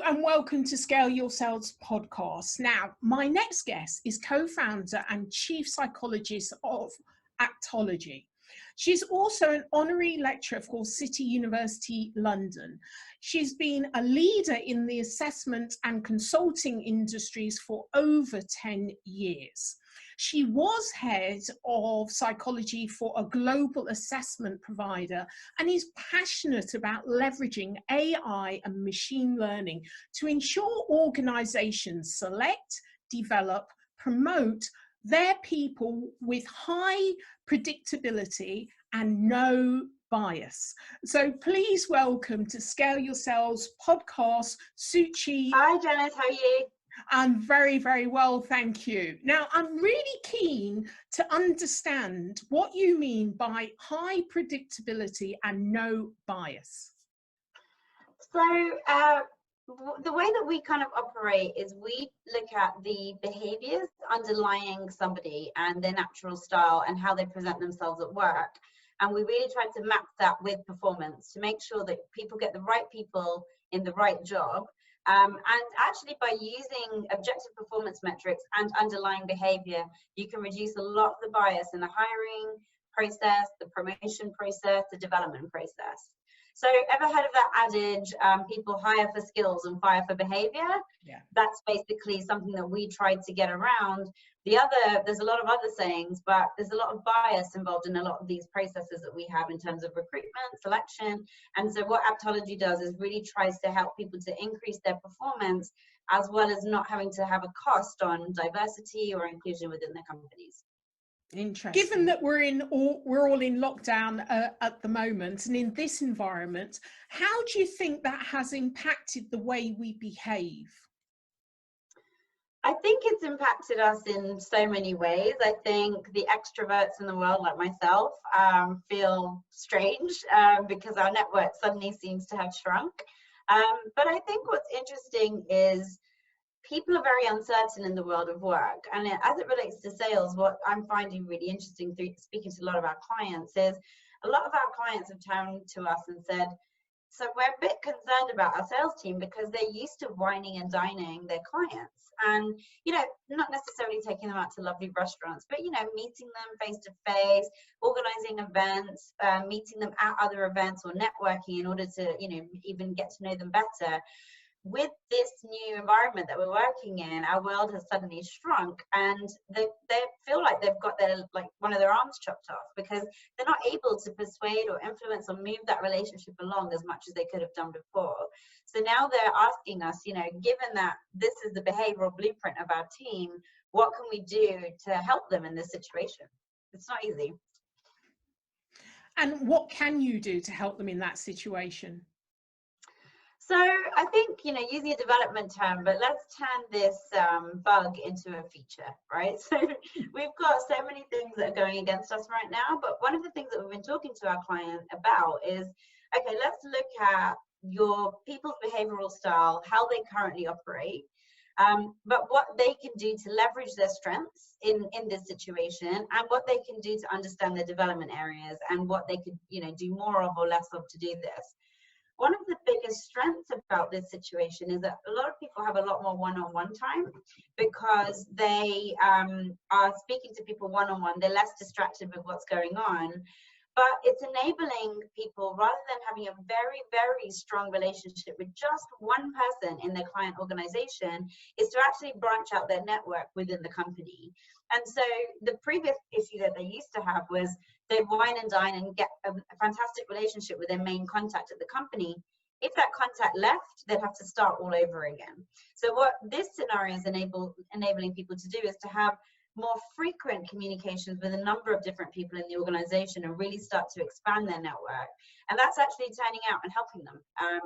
and welcome to Scale Your Sales podcast. Now, my next guest is co-founder and chief psychologist of Aptology. She's also an honorary lecturer for City University London. She's been a leader in the assessment and consulting industries for over 10 years. She was head of psychology for a global assessment provider and is passionate about leveraging AI and machine learning to ensure organizations select, develop, promote their people with high predictability and no bias. So please welcome to Scale Your Sales podcast, Suchi. Hi Janice, how are you? I'm very, very well, thank you. Now, I'm really keen to understand what you mean by high predictability and no bias. So the way that we kind of operate is we look at the behaviors underlying somebody and their natural style and how they present themselves at work. And we really try to map that with performance to make sure that people get the right people in the right job. And actually by using objective performance metrics and underlying behavior, you can reduce a lot of the bias in the hiring process, the promotion process, the development process. So ever heard of that adage, people hire for skills and fire for behavior? Yeah. That's basically something that we tried to get around. There's a lot of other sayings, but there's a lot of bias involved in a lot of these processes that we have in terms of recruitment, selection. And so what Aptology does is really tries to help people to increase their performance, as well as not having to have a cost on diversity or inclusion within their companies. Interesting. Given that we're all in lockdown at the moment, and in this environment, how do you think that has impacted the way we behave? I think it's impacted us in so many ways. I think the extroverts in the world, like myself, feel strange because our network suddenly seems to have shrunk. But I think what's interesting is people are very uncertain in the world of work. And as it relates to sales, what I'm finding really interesting through speaking to a lot of our clients is a lot of our clients have turned to us and said, so we're a bit concerned about our sales team because they're used to wining and dining their clients. And, you know, not necessarily taking them out to lovely restaurants, but, you know, meeting them face to face, organizing events, meeting them at other events or networking in order to, you know, even get to know them better. With this new environment that we're working in, our world has suddenly shrunk, and they feel like they've got their one of their arms chopped off because they're not able to persuade or influence or move that relationship along as much as they could have done before. So now they're asking us, you know, given that this is the behavioral blueprint of our team, what can we do to help them in this situation? It's not easy. And what can you do to help them in that situation? So I think, you know, using a development term, but let's turn this bug into a feature, right? So we've got so many things that are going against us right now, but one of the things that we've been talking to our client about is, okay, let's look at your people's behavioral style, how they currently operate, but what they can do to leverage their strengths in this situation, and what they can do to understand their development areas, and what they could, you know, do more of or less of to do this. One of the biggest strengths about this situation is that a lot of people have a lot more one-on-one time because they are speaking to people one-on-one. They're less distracted with what's going on. But it's enabling people, rather than having a very, very strong relationship with just one person in their client organization, is to actually branch out their network within the company. And so the previous issue that they used to have was they'd wine and dine and get a fantastic relationship with their main contact at the company. If that contact left, they'd have to start all over again. So what this scenario is enabling people to do is to have more frequent communications with a number of different people in the organization and really start to expand their network. And that's actually turning out and helping them.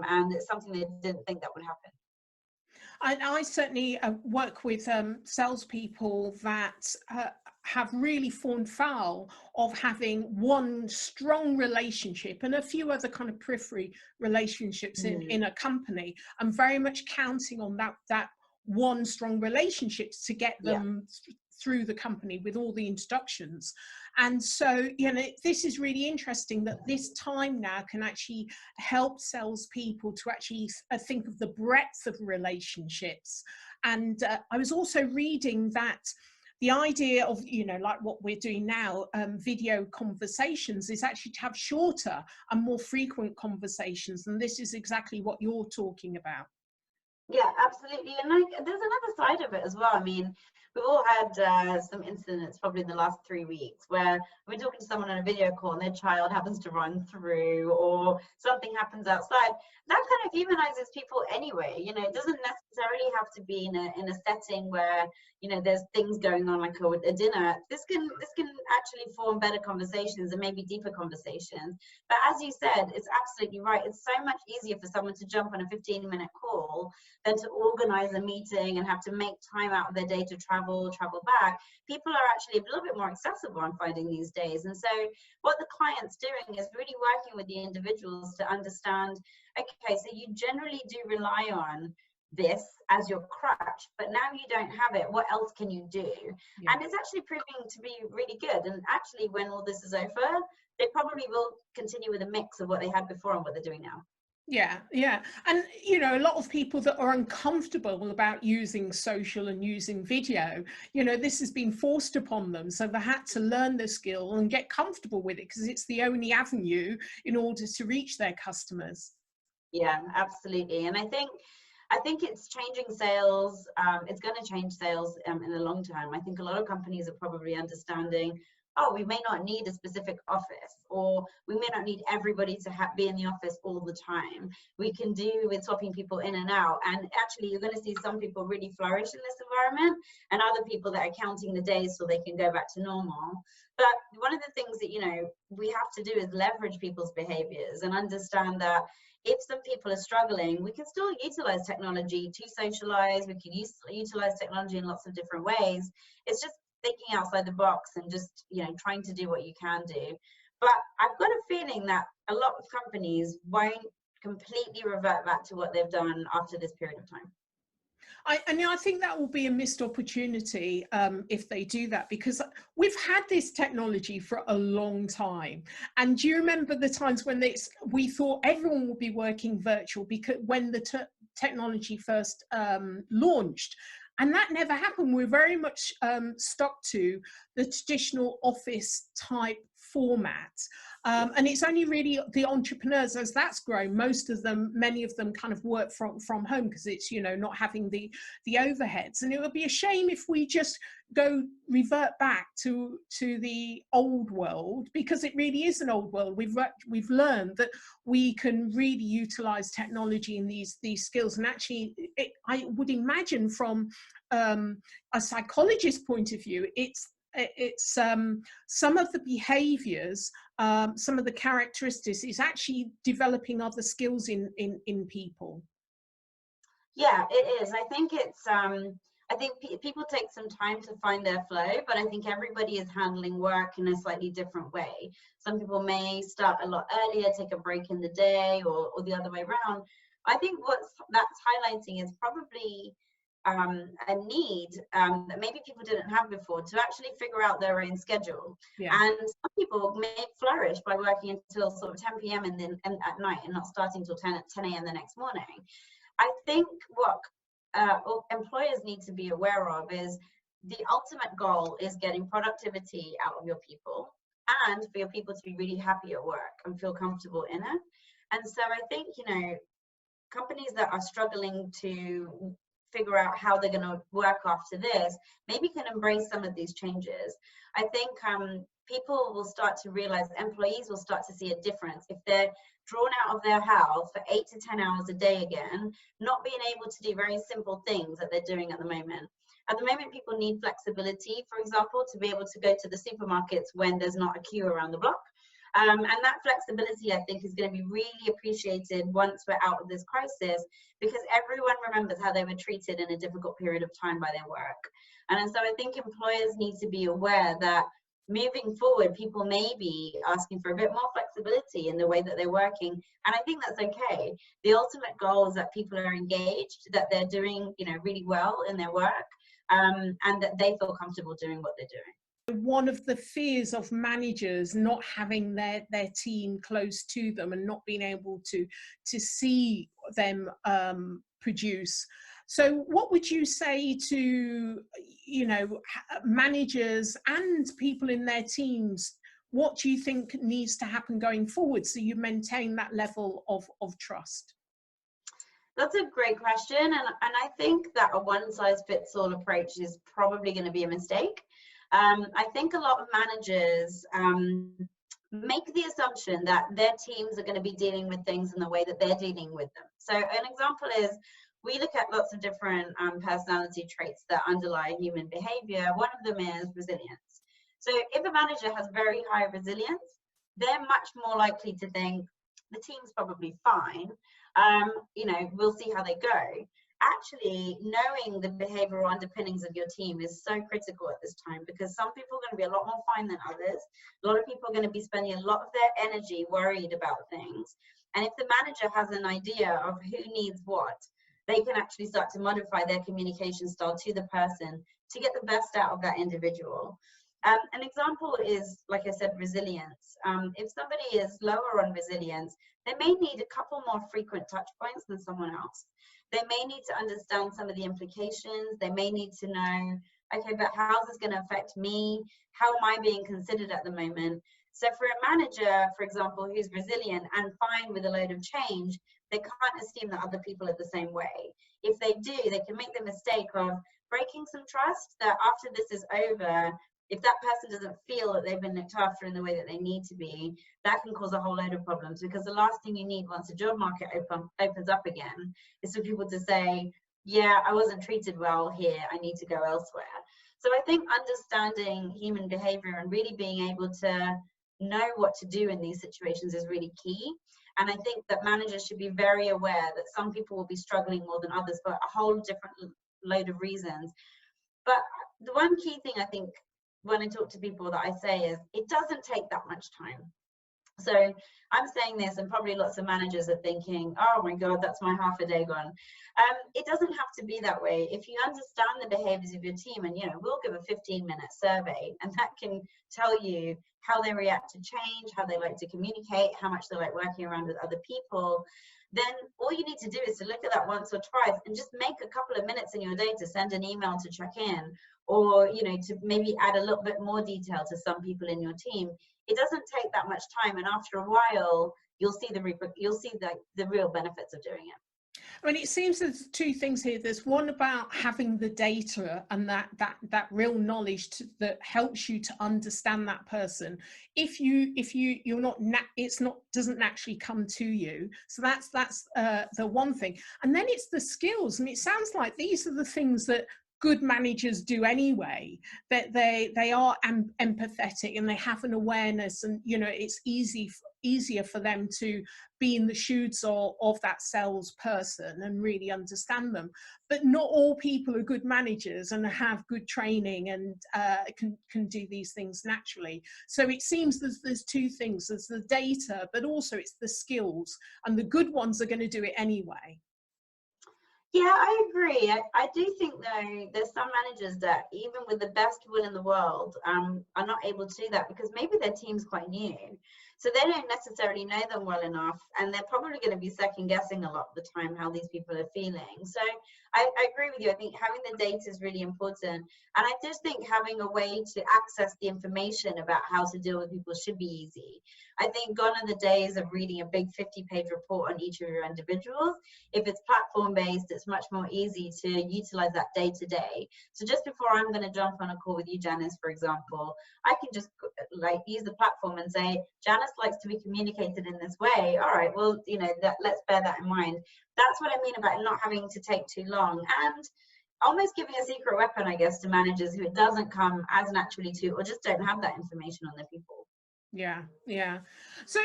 And it's something they didn't think that would happen. I certainly work with salespeople that have really fallen foul of having one strong relationship and a few other kind of periphery relationships in a company, and very much counting on that one strong relationship to get them through the company with all the introductions. And so, you know, this is really interesting that this time now can actually help salespeople to actually think of the breadth of relationships. And I was also reading that the idea of, you know, like what we're doing now, video conversations, is actually to have shorter and more frequent conversations. And this is exactly what you're talking about. Yeah, absolutely. And like, there's another side of it as well. I mean, we've all had some incidents probably in the last 3 weeks where we're talking to someone on a video call and their child happens to run through, or something happens outside. That kind of humanizes people anyway. You know, it doesn't necessarily have to be in a setting where, you know, there's things going on like a dinner. This can actually form better conversations and maybe deeper conversations. But as you said, it's absolutely right. It's so much easier for someone to jump on a 15-minute call than to organize a meeting and have to make time out of their day to travel back. People are actually a little bit more accessible, I'm finding, these days. And so what the client's doing is really working with the individuals to understand, okay, so you generally do rely on this as your crutch, but now you don't have it. What else can you do? Yeah. And it's actually proving to be really good. And actually, when all this is over, they probably will continue with a mix of what they had before and what they're doing now. Yeah, yeah. And, you know, a lot of people that are uncomfortable about using social and using video, you know, this has been forced upon them. So they had to learn the skill and get comfortable with it, because it's the only avenue in order to reach their customers. Yeah, absolutely. And I think it's changing sales. It's going to change sales in the long term. I think a lot of companies are probably understanding, oh, we may not need a specific office, or we may not need everybody to be in the office all the time. We can do with swapping people in and out. And actually, you're going to see some people really flourish in this environment, and other people that are counting the days so they can go back to normal. But one of the things that, you know, we have to do is leverage people's behaviors and understand that if some people are struggling, we can still utilize technology to socialize. We can utilize technology in lots of different ways. It's just thinking outside the box and just, you know, trying to do what you can do. But I've got a feeling that a lot of companies won't completely revert back to what they've done after this period of time. I think that will be a missed opportunity if they do that, because we've had this technology for a long time. And do you remember the times when we thought everyone would be working virtual, because when the technology first launched? And that never happened. We're very much stuck to the traditional office type format. And it's only really the entrepreneurs, as that's grown, many of them kind of work from home, because it's, you know, not having the overheads. And it would be a shame if we just revert back to the old world, because it really is an old world. We've learned that we can really utilize technology in these skills. And actually, I would imagine from a psychologist's point of view, it's some of the behaviors, some of the characteristics is actually developing other skills in people. Yeah, it is. I think it's I think people take some time to find their flow, but I think everybody is handling work in a slightly different way. Some people may start a lot earlier, take a break in the day, or the other way around. I think that's highlighting is probably a need that maybe people didn't have before, to actually figure out their own schedule. Yeah. And some people may flourish by working until sort of 10 p.m. and then at night, and not starting till 10 a.m. the next morning. I think what employers need to be aware of is the ultimate goal is getting productivity out of your people, and for your people to be really happy at work and feel comfortable in it. And so I think, you know, companies that are struggling to figure out how they're going to work after this maybe can embrace some of these changes. I think people will start to realize, employees will start to see a difference if they're drawn out of their house for 8 to 10 hours a day again, not being able to do very simple things that they're doing at the moment. At the moment, people need flexibility, for example, to be able to go to the supermarkets when there's not a queue around the block. And that flexibility, I think, is going to be really appreciated once we're out of this crisis, because everyone remembers how they were treated in a difficult period of time by their work. And so I think employers need to be aware that moving forward, people may be asking for a bit more flexibility in the way that they're working. And I think that's okay. The ultimate goal is that people are engaged, that they're doing, you know, really well in their work. and that they feel comfortable doing what they're doing. One of the fears of managers not having their team close to them and not being able to see them produce. So what would you say to, you know, managers and people in their teams? What do you think needs to happen going forward so you maintain that level of trust? That's a great question, and I think that a one-size-fits-all approach is probably going to be a mistake. I think a lot of managers make the assumption that their teams are going to be dealing with things in the way that they're dealing with them. So an example is, we look at lots of different personality traits that underlie human behavior. One of them is resilience. So if a manager has very high resilience, they're much more likely to think the team's probably fine. You know, we'll see how they go. Actually, knowing the behavioral underpinnings of your team is so critical at this time, because some people are going to be a lot more fine than others. A lot of people are going to be spending a lot of their energy worried about things. And if the manager has an idea of who needs what, they can actually start to modify their communication style to the person to get the best out of that individual. An example is, like I said, resilience. If somebody is lower on resilience, they may need a couple more frequent touch points than someone else. They may need to understand some of the implications. They may need to know, okay, but how's this going to affect me? How am I being considered at the moment? So for a manager, for example, who's resilient and fine with a load of change, they can't assume that other people are the same way. If they do, they can make the mistake of breaking some trust, that after this is over, if that person doesn't feel that they've been looked after in the way that they need to be, that can cause a whole load of problems, because the last thing you need once the job market opens up again is for people to say, yeah, I wasn't treated well here, I need to go elsewhere. So I think understanding human behavior and really being able to know what to do in these situations is really key. And I think that managers should be very aware that some people will be struggling more than others for a whole different load of reasons. But the one key thing I think when I talk to people that I say is, it doesn't take that much time. So I'm saying this, and probably lots of managers are thinking, oh my God, that's my half a day gone. It doesn't have to be that way. If you understand the behaviors of your team, and, you know, we'll give a 15-minute survey, and that can tell you how they react to change, how they like to communicate, how much they like working around with other people, then all you need to do is to look at that once or twice and just make a couple of minutes in your day to send an email to check in, or, you know, to maybe add a little bit more detail to some people in your team. It doesn't take that much time, and after a while, you'll see the real benefits of doing it. I mean, it seems there's two things here. There's one about having the data and that real knowledge that helps you to understand that person. If you're not, doesn't naturally come to you. So that's the one thing. And then it's the skills. And it sounds like these are the things that good managers do anyway, that they are empathetic and they have an awareness, and, you know, it's easier for them to be in the shoes of that salesperson and really understand them. But not all people are good managers and have good training and can do these things naturally. So it seems there's two things. There's the data, but also it's the skills, and the good ones are going to do it anyway. Yeah, I agree. I do think, though, there's some managers that, even with the best will in the world, are not able to do that because maybe their team's quite new. So they don't necessarily know them well enough, and they're probably going to be second guessing a lot of the time how these people are feeling. So I agree with you. I think having the data is really important. And I just think having a way to access the information about how to deal with people should be easy. I think gone are the days of reading a big 50-page report on each of your individuals. If it's platform-based, it's much more easy to utilize that day to day. So just before I'm going to jump on a call with you, Janice, for example, I can just use the platform and say, Janice likes to be communicated in this way. All right, well, you know, let's bear that in mind. That's what I mean about it not having to take too long, and almost giving a secret weapon, I guess, to managers who it doesn't come as naturally to, or just don't have that information on their people. Yeah. So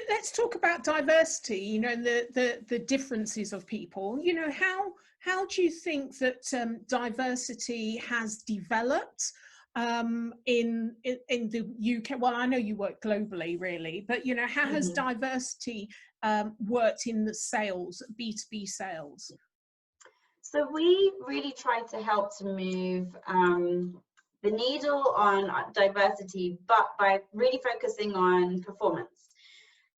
let's talk about diversity, you know, the differences of people. You know, how do you think that diversity has developed in the UK? Well, I know you work globally, really, but, you know, how has diversity worked in the sales, B2B sales? So we really try to help to move the needle on diversity, but by really focusing on performance.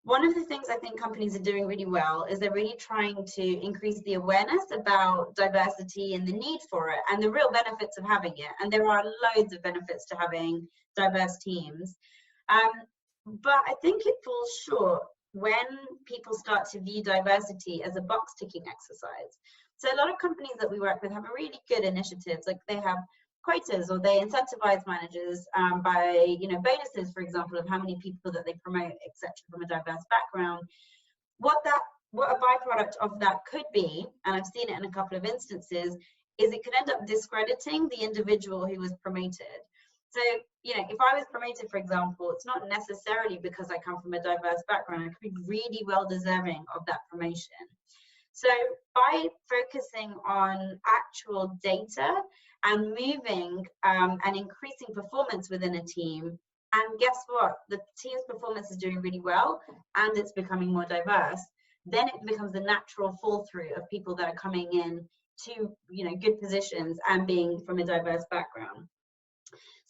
One of the things I think companies are doing really well is they're really trying to increase the awareness about diversity and the need for it and the real benefits of having it. And there are loads of benefits to having diverse teams. But I think it falls short when people start to view diversity as a box ticking exercise. So a lot of companies that we work with have really good initiatives, like they have quotas, or they incentivize managers by, bonuses, for example, of how many people that they promote, etc., from a diverse background. What a byproduct of that could be, and I've seen it in a couple of instances, is it could end up discrediting the individual who was promoted. So, if I was promoted, for example, it's not necessarily because I come from a diverse background. I could be really well deserving of that promotion. So by focusing on actual data and moving and increasing performance within a team, and guess what? The team's performance is doing really well and it's becoming more diverse, then it becomes a natural fall through of people that are coming in to, good positions and being from a diverse background.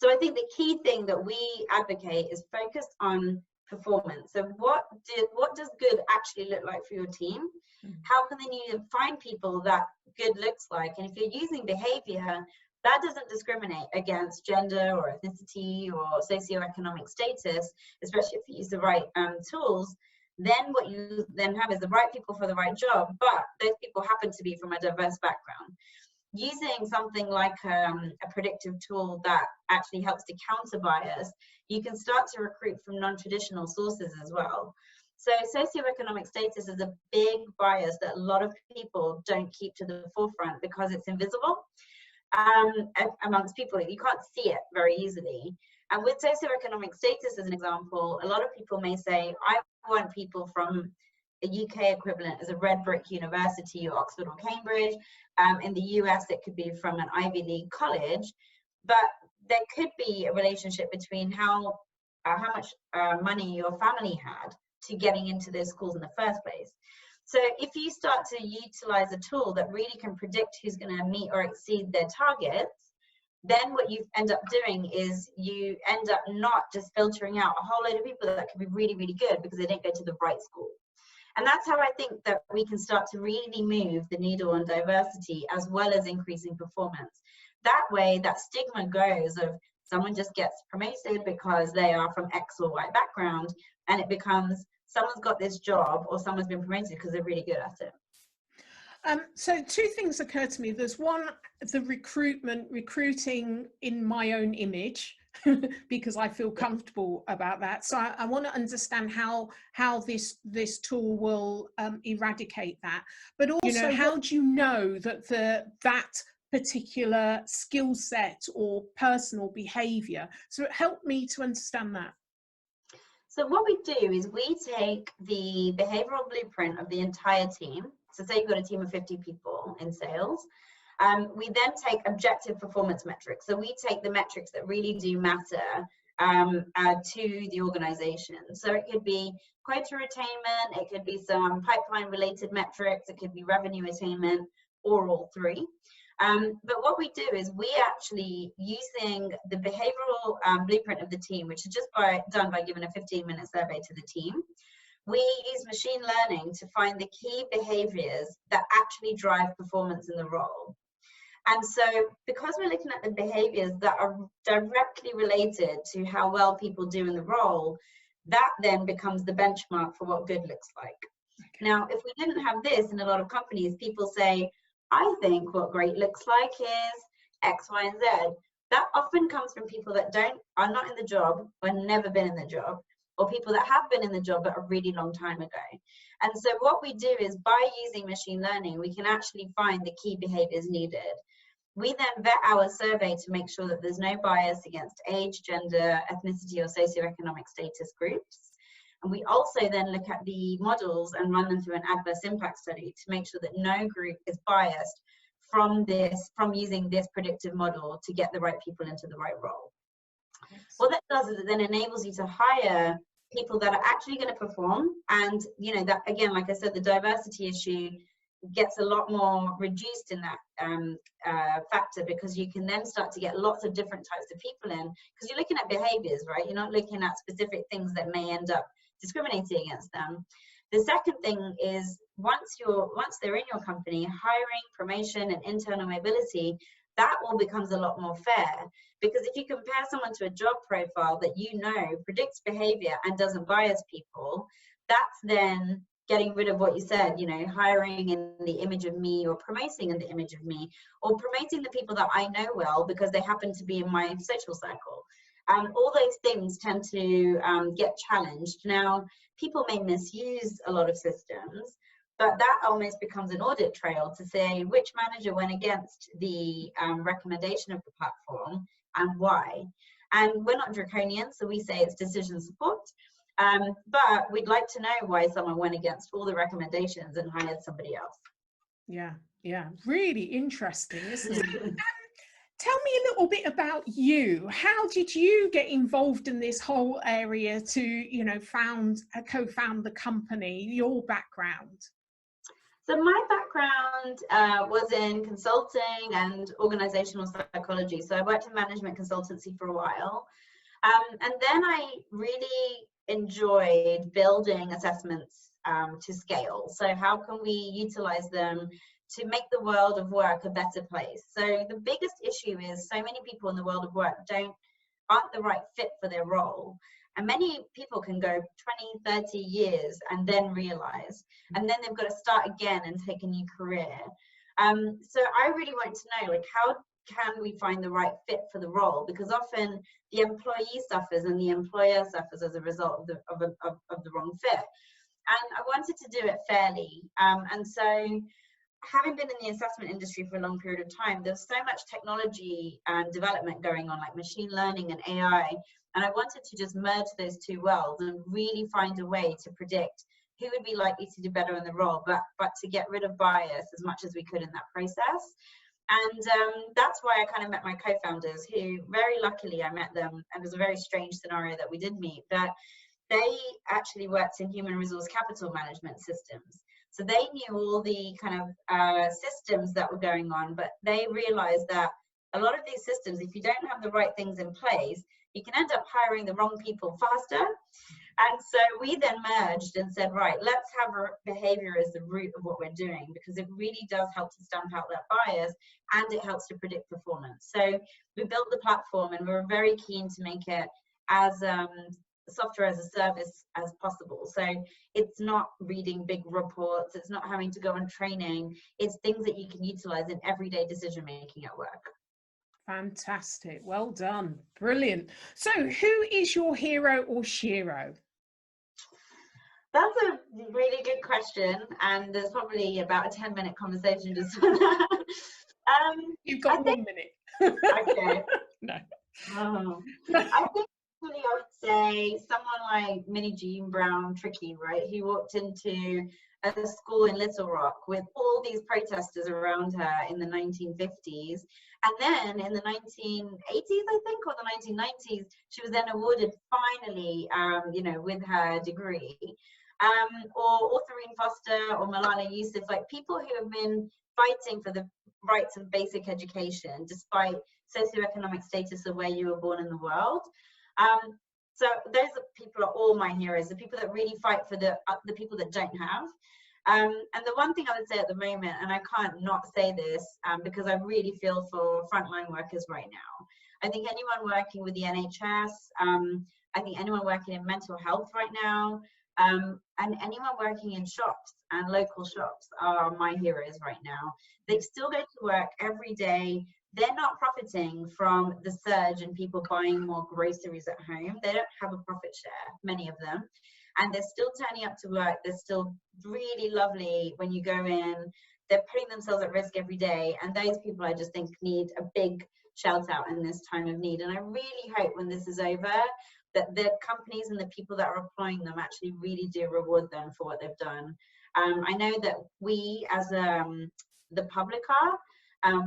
So I think the key thing that we advocate is focus on performance. So what does good actually look like for your team? How can you find people that good looks like? And if you're using behavior, that doesn't discriminate against gender or ethnicity or socioeconomic status, especially if you use the right tools. Then what you then have is the right people for the right job, but those people happen to be from a diverse background. Using something like a predictive tool that actually helps to counter bias, you can start to recruit from non-traditional sources as well. So socioeconomic status is a big bias that a lot of people don't keep to the forefront because it's invisible amongst people. You can't see it very easily. And with socioeconomic status as an example, a lot of people may say, I want people from a UK equivalent as a red brick university or Oxford or Cambridge. In the US, it could be from an Ivy League college, but there could be a relationship between how much money your family had to getting into those schools in the first place. So if you start to utilize a tool that really can predict who's going to meet or exceed their targets, then what you end up doing is you end up not just filtering out a whole load of people that could be really, really good because they didn't go to the right school. And that's how I think that we can start to really move the needle on diversity as well as increasing performance. That way, that stigma goes of someone just gets promoted because they are from X or Y background, and it becomes someone's got this job or someone's been promoted because they're really good at it. So two things occur to me. There's one, the recruiting in my own image, because I feel comfortable about that. So I want to understand how this tool will eradicate that. But also, how do you know that that particular skill set or personal behavior? So help me to understand that. So what we do is we take the behavioral blueprint of the entire team. So say you've got a team of 50 people in sales. We then take objective performance metrics. So we take the metrics that really do matter to the organization. So it could be quota attainment, it could be some pipeline related metrics, it could be revenue attainment, or all three. But what we do is we actually, using the behavioral blueprint of the team, which is just done by giving a 15-minute survey to the team, we use machine learning to find the key behaviors that actually drive performance in the role. And so because we're looking at the behaviors that are directly related to how well people do in the role, that then becomes the benchmark for what good looks like. Okay. Now, if we didn't have this in a lot of companies, people say, I think what great looks like is X, Y, and Z. That often comes from people that are not in the job or never been in the job, or people that have been in the job but a really long time ago. And so what we do is by using machine learning, we can actually find the key behaviors needed. We then vet our survey to make sure that there's no bias against age, gender, ethnicity, or socioeconomic status groups. And we also then look at the models and run them through an adverse impact study to make sure that no group is biased from using this predictive model to get the right people into the right role. Yes. What that does is it then enables you to hire people that are actually going to perform. And, that, again, like I said, the diversity issue gets a lot more reduced in that factor, because you can then start to get lots of different types of people in, because you're looking at behaviors, right? You're not looking at specific things that may end up discriminating against them. The second thing is, once they're in your company, hiring, promotion, and internal mobility, that all becomes a lot more fair. Because if you compare someone to a job profile that you know predicts behavior and doesn't bias people, that's then getting rid of what you said, you know, hiring in the image of me, or promoting in the image of me, or promoting the people that I know well because they happen to be in my social cycle. All those things tend to get challenged. Now, people may misuse a lot of systems, but that almost becomes an audit trail to say which manager went against the recommendation of the platform and why. And we're not draconian, so we say it's decision support. But we'd like to know why someone went against all the recommendations and hired somebody else. Yeah, really interesting, isn't it? Tell me a little bit about you. How did you get involved in this whole area to, you know, co-found the company, your background? So my background was in consulting and organizational psychology. So I worked in management consultancy for a while. And then I really enjoyed building assessments to scale. So how can we utilize them to make the world of work a better place? So the biggest issue is so many people in the world of work aren't the right fit for their role. And many people can go 20, 30 years and then realize, and then they've got to start again and take a new career. So I really want to know, like, how can we find the right fit for the role? Because often the employee suffers and the employer suffers as a result of the wrong fit. And I wanted to do it fairly. And so, having been in the assessment industry for a long period of time, there's so much technology and development going on, like machine learning and AI. And I wanted to just merge those two worlds and really find a way to predict who would be likely to do better in the role, but to get rid of bias as much as we could in that process. And that's why I kind of met my co-founders, who very luckily I met them, and it was a very strange scenario that we did meet, that they actually worked in human resource capital management systems. So they knew all the kind of systems that were going on, but they realized that a lot of these systems, if you don't have the right things in place, you can end up hiring the wrong people faster. And so we then merged and said, right, let's have behavior as the root of what we're doing, because it really does help to stamp out that bias, and it helps to predict performance. So we built the platform, and we were very keen to make it as software as a service as possible. So it's not reading big reports, it's not having to go on training, it's things that you can utilize in everyday decision making at work. Fantastic, well done, brilliant. So who is your hero or shero? That's a really good question, and there's probably about a 10-minute conversation just for that. You've got 1 minute. Okay. No. I think really I would say someone like Minnie Jean Brown Trickey, right? He walked into a school in Little Rock with all these protesters around her in the 1950s. And then in the 1980s, I think, or the 1990s, she was then awarded finally, you know, with her degree. Or Autherine Foster or Malala Yousafzai, like people who have been fighting for the rights of basic education despite socioeconomic status of where you were born in the world. So those people are all my heroes, the people that really fight for the people that don't have. And the one thing I would say at the moment, and I can't not say this because I really feel for frontline workers right now. I think anyone working with the NHS, I think anyone working in mental health right now, and anyone working in shops and local shops are my heroes right now. They still go to work every day. They're not profiting from the surge in people buying more groceries at home. They don't have a profit share, many of them. And they're still turning up to work. They're still really lovely when you go in. They're putting themselves at risk every day. And those people, I just think, need a big shout out in this time of need. And I really hope when this is over, that the companies and the people that are employing them actually really do reward them for what they've done. I know that we, as the public are,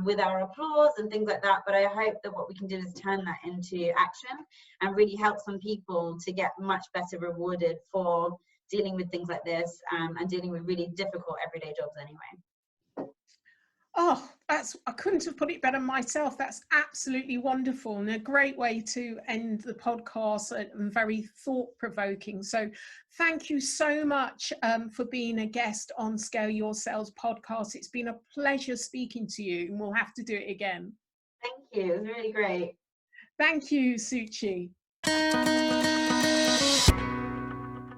with our applause and things like that, but I hope that what we can do is turn that into action and really help some people to get much better rewarded for dealing with things like this and dealing with really difficult everyday jobs anyway. Oh, I couldn't have put it better myself. That's absolutely wonderful and a great way to end the podcast, and very thought-provoking. So thank you so much for being a guest on Scale Your Sales podcast. It's been a pleasure speaking to you, and we'll have to do it again. Thank you. It was really great. Thank you, Suchi.